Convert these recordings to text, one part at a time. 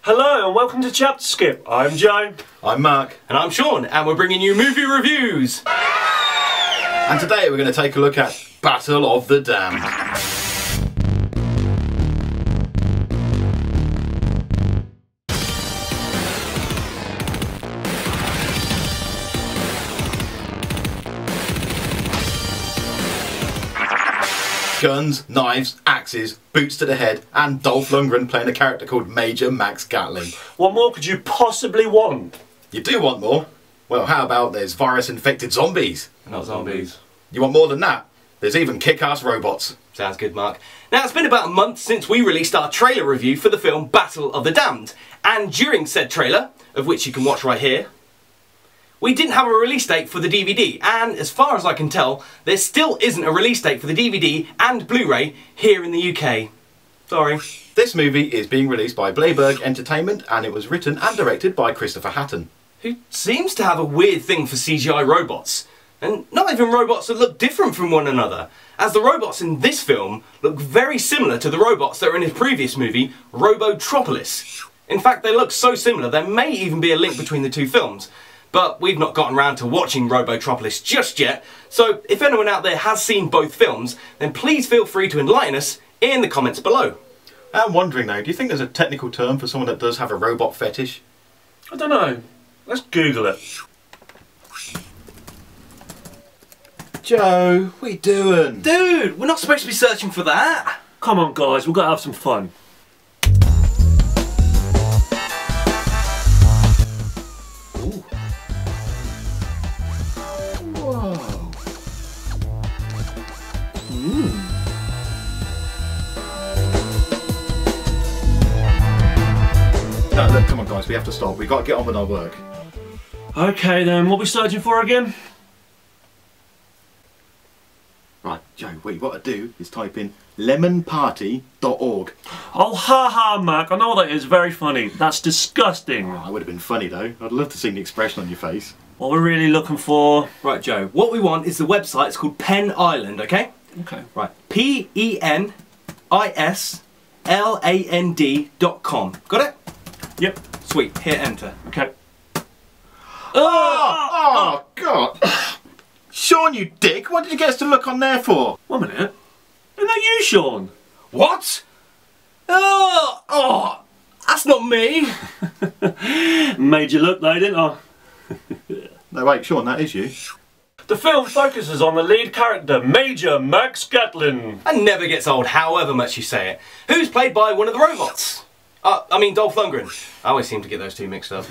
Hello and welcome to ChapterSkip. I'm Joe. I'm Mark. And I'm Sean, and we're bringing you movie reviews. And today we're going to take a look at Battle of the Damned. Guns, knives, axes, boots to the head, and Dolph Lundgren playing a character called Major Max Gatling. What more could you possibly want? You do want more? Well, how about there's virus-infected zombies? Not zombies. You want more than that? There's even kick-ass robots. Sounds good, Mark. Now, it's been about a month since we released our trailer review for the film Battle of the Damned. And during said trailer, of which you can watch right here, we didn't have a release date for the DVD, and as far as I can tell, there still isn't a release date for the DVD and Blu-ray here in the UK. Sorry. This movie is being released by Blayberg Entertainment, and it was written and directed by Christopher Hatton, who seems to have a weird thing for CGI robots. And not even robots that look different from one another, as the robots in this film look very similar to the robots that were in his previous movie, Robotropolis. In fact, they look so similar there may even be a link between the two films. But we've not gotten around to watching Robotropolis just yet, so if anyone out there has seen both films, then please feel free to enlighten us in the comments below. I'm wondering though, do you think there's a technical term for someone that does have a robot fetish? I don't know. Let's Google it. Joe, what are you doing? Dude, we're not supposed to be searching for that. Come on guys, we've got to have some fun. No, look, come on guys, we have to stop. We've got to get on with our work. Okay then, what are we searching for again? Right, Joe, what you've got to do is type in lemonparty.org. Oh haha Mac, I know what that is, very funny. That's disgusting. Oh, that would have been funny though. I'd love to see the expression on your face. What we're really looking for... Right Joe, what we want is the website, it's called Pen Island, okay? Okay. Right, PENISLAND.com. Got it? Yep. Sweet, hit enter. Okay. Oh, God! Sean, you dick! What did you get us to look on there for? 1 minute. Isn't that you, Sean? What? Oh, that's not me. Made you look though, didn't I? No, wait, Sean, that is you. The film focuses on the lead character, Major Max Gatling. And never gets old, however much you say it. Who's played by one of the robots? I mean Dolph Lundgren. I always seem to get those two mixed up.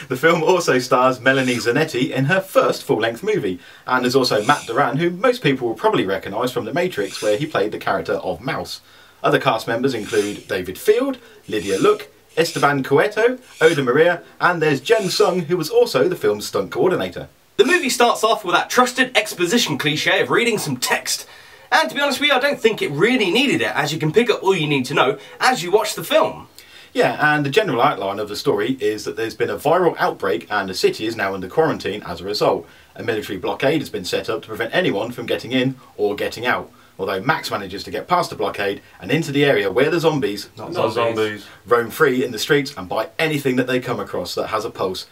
The film also stars Melanie Zanetti in her first full-length movie, and there's also Matt Duran, who most people will probably recognise from The Matrix, where he played the character of Mouse. Other cast members include David Field, Lydia Look, Esteban Cueto, Oda Maria, and there's Jen Sung, who was also the film's stunt coordinator. The movie starts off with that trusted exposition cliche of reading some text. And to be honest with you, I don't think it really needed it, as you can pick up all you need to know as you watch the film. Yeah, and the general outline of the story is that there's been a viral outbreak and the city is now under quarantine as a result. A military blockade has been set up to prevent anyone from getting in or getting out. Although Max manages to get past the blockade and into the area where the zombies, not zombies, roam free in the streets and bite anything that they come across that has a pulse.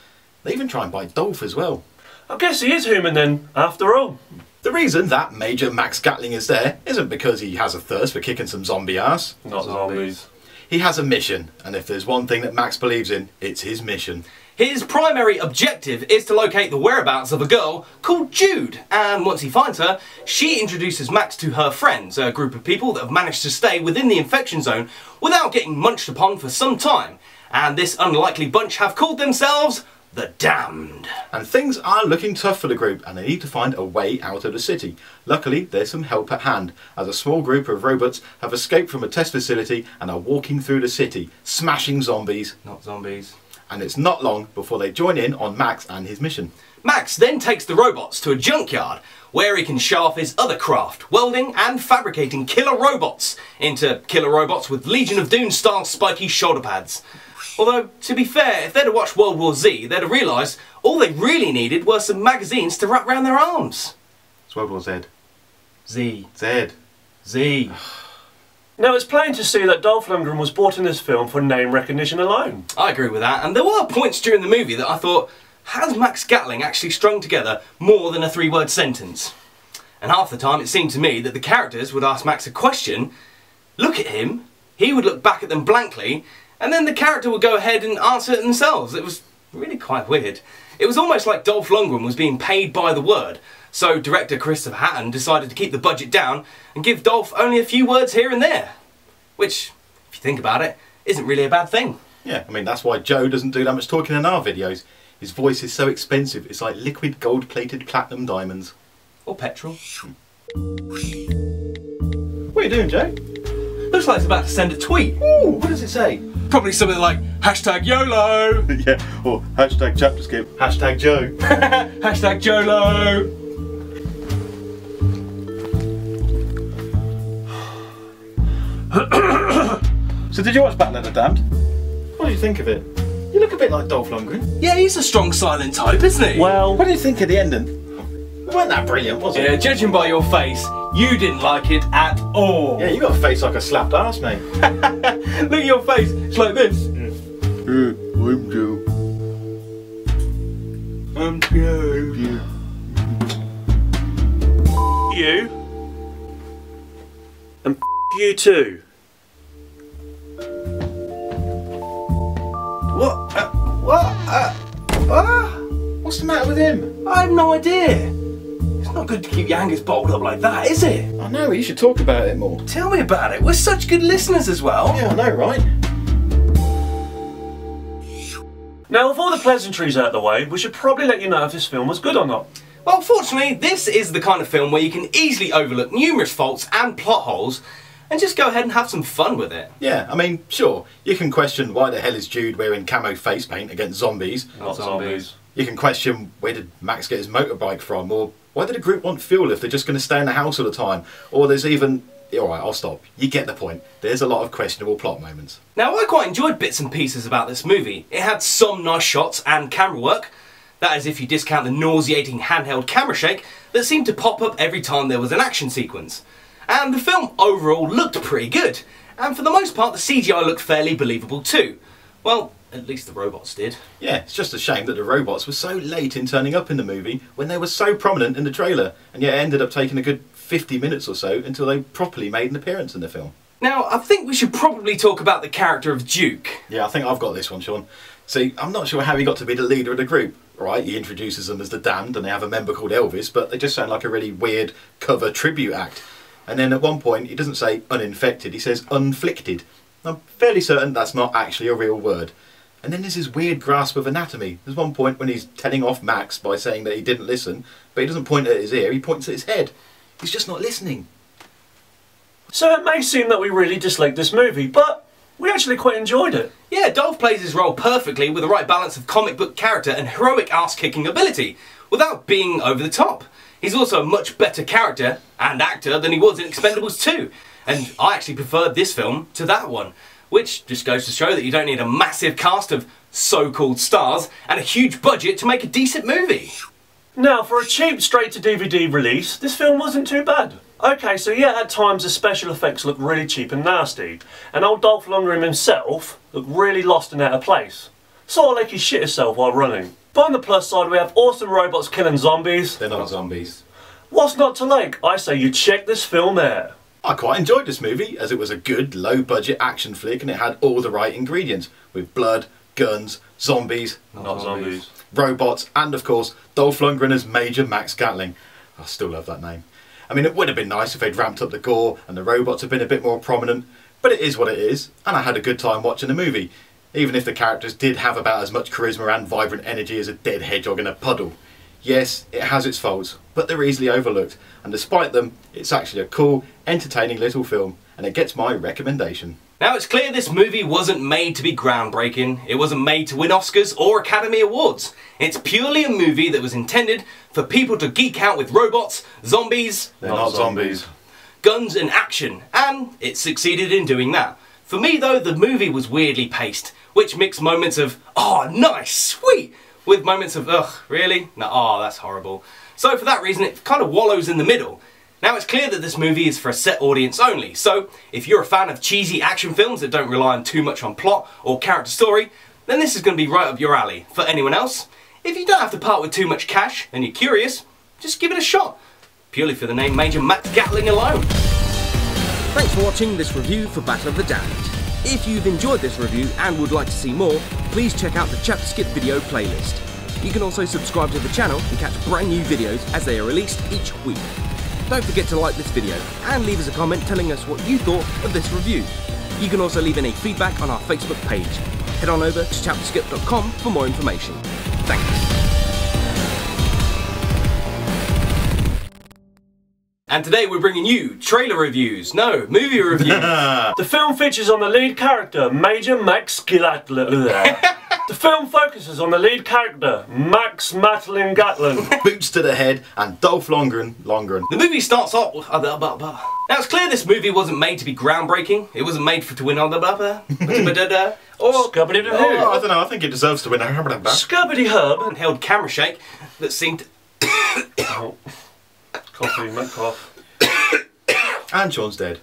They even try and bite Dolph as well. I guess he is human then, after all. The reason that Major Max Gatling is there isn't because he has a thirst for kicking some zombie ass. Not zombies. He has a mission, and if there's one thing that Max believes in, it's his mission. His primary objective is to locate the whereabouts of a girl called Jude, and once he finds her, she introduces Max to her friends, a group of people that have managed to stay within the infection zone without getting munched upon for some time. And this unlikely bunch have called themselves the Damned. And things are looking tough for the group, and they need to find a way out of the city. Luckily, there's some help at hand, as a small group of robots have escaped from a test facility and are walking through the city, smashing zombies. Not zombies. And it's not long before they join in on Max and his mission. Max then takes the robots to a junkyard, where he can show off his other craft, welding and fabricating killer robots into killer robots with Legion of Doom style spiky shoulder pads. Although, to be fair, if they'd have watched World War Z, they'd have realised all they really needed were some magazines to wrap round their arms. It's World War Z. Z. Z. Z. Now, it's plain to see that Dolph Lundgren was brought in this film for name recognition alone. I agree with that, and there were points during the movie that I thought, has Max Gatling actually strung together more than a 3-word sentence? And half the time it seemed to me that the characters would ask Max a question, look at him, he would look back at them blankly, and then the character would go ahead and answer it themselves. It was really quite weird. It was almost like Dolph Lundgren was being paid by the word, so director Christopher Hatton decided to keep the budget down and give Dolph only a few words here and there. Which, if you think about it, isn't really a bad thing. Yeah, I mean, that's why Joe doesn't do that much talking in our videos. His voice is so expensive, it's like liquid gold-plated platinum diamonds. Or petrol. What are you doing, Joe? Looks like it's about to send a tweet. Ooh, what does it say? Probably something like, #YOLO! Yeah, or #ChapterSkip, #Joe. #JOLO! So did you watch Battle of the Damned? What do you think of it? You look a bit like Dolph Lundgren. Yeah, he's a strong silent type, isn't he? Well, What do you think of the ending? It wasn't that brilliant, was it? yeah, judging by your face, you didn't like it at all. Yeah, you got a face like a slapped arse, mate. Look at your face, it's like this. I'm Joe. I'm Joe. you. And you too. What's the matter with him? I have no idea. It's not good to keep your hangers bottled up like that, is it? I know, you should talk about it more. Tell me about it. We're such good listeners as well. Yeah, I know, right? Now, with all the pleasantries out of the way, we should probably let you know if this film was good or not. Well, fortunately, this is the kind of film where you can easily overlook numerous faults and plot holes and just go ahead and have some fun with it. Yeah, I mean, sure, you can question why the hell is Jude wearing camo face paint against zombies. Not zombies. You can question where did Max get his motorbike from, or why did a group want fuel if they're just going to stay in the house all the time? Or there's even... Alright, I'll stop. You get the point. There's a lot of questionable plot moments. Now, I quite enjoyed bits and pieces about this movie. It had some nice shots and camera work. That is if you discount the nauseating handheld camera shake that seemed to pop up every time there was an action sequence. And the film overall looked pretty good. And for the most part, the CGI looked fairly believable too. Well, at least the robots did. Yeah, it's just a shame that the robots were so late in turning up in the movie when they were so prominent in the trailer, and yet it ended up taking a good 50 minutes or so until they properly made an appearance in the film. Now, I think we should probably talk about the character of Duke. Yeah, I think I've got this one, Sean. See, I'm not sure how he got to be the leader of the group. Right, he introduces them as the Damned and they have a member called Elvis, but they just sound like a really weird cover tribute act. And then at one point, he doesn't say uninfected, he says unflicted. I'm fairly certain that's not actually a real word. And then there's his weird grasp of anatomy. There's one point when he's telling off Max by saying that he didn't listen, but he doesn't point at his ear, he points at his head. He's just not listening. So it may seem that we really disliked this movie, but we actually quite enjoyed it. Yeah, Dolph plays his role perfectly with the right balance of comic book character and heroic ass-kicking ability, without being over the top. He's also a much better character and actor than he was in Expendables 2, and I actually preferred this film to that one, which just goes to show that you don't need a massive cast of so-called stars and a huge budget to make a decent movie. Now, for a cheap straight-to-DVD release, this film wasn't too bad. Okay, so yeah, at times the special effects look really cheap and nasty, and old Dolph Lundgren himself looked really lost and out of place. Sort of like he shit himself while running. But on the plus side, we have awesome robots killing zombies. They're not zombies. What's not to like? I say you check this film out. I quite enjoyed this movie, as it was a good, low-budget action flick and it had all the right ingredients, with blood, guns, zombies, Not zombies. robots, and of course, Dolph Lundgren as Major Max Gatling. I still love that name. I mean, it would have been nice if they'd ramped up the gore and the robots had been a bit more prominent, but it is what it is, and I had a good time watching the movie, even if the characters did have about as much charisma and vibrant energy as a dead hedgehog in a puddle. Yes, it has its faults, but they're easily overlooked, and despite them, it's actually a cool, entertaining little film, and it gets my recommendation. Now, it's clear this movie wasn't made to be groundbreaking, it wasn't made to win Oscars or Academy Awards. It's purely a movie that was intended for people to geek out with robots, zombies, They're not zombies. guns and action, and it succeeded in doing that. For me though, the movie was weirdly paced, which mixed moments of, oh nice, sweet, with moments of, ugh, really? No, oh, that's horrible. So for that reason, it kind of wallows in the middle. Now it's clear that this movie is for a set audience only, so if you're a fan of cheesy action films that don't rely on too much on plot or character story, then this is going to be right up your alley. For anyone else, if you don't have to part with too much cash and you're curious, just give it a shot, purely for the name Major Max Gatling alone. Thanks for watching this review for Battle of the Damned. If you've enjoyed this review and would like to see more, please check out the ChapterSkip video playlist. You can also subscribe to the channel and catch brand new videos as they are released each week. Don't forget to like this video and leave us a comment telling us what you thought of this review. You can also leave any feedback on our Facebook page. Head on over to ChapterSkip.com for more information. Thanks. And today we're bringing you trailer reviews, no, movie reviews. The film features on the lead character, Major Max Gatling. The film focuses on the lead character, Max Matlin Gatling. Boots to the head and Dolph Lundgren. The movie starts off. Now it's clear this movie wasn't made to be groundbreaking. It wasn't made to win on the or Scubbity-doo. Oh, I don't know, I think it deserves to win. Scubbity Hub. handheld camera shake that seemed. Oh. Coffee, mate, cough. And Sean's dead.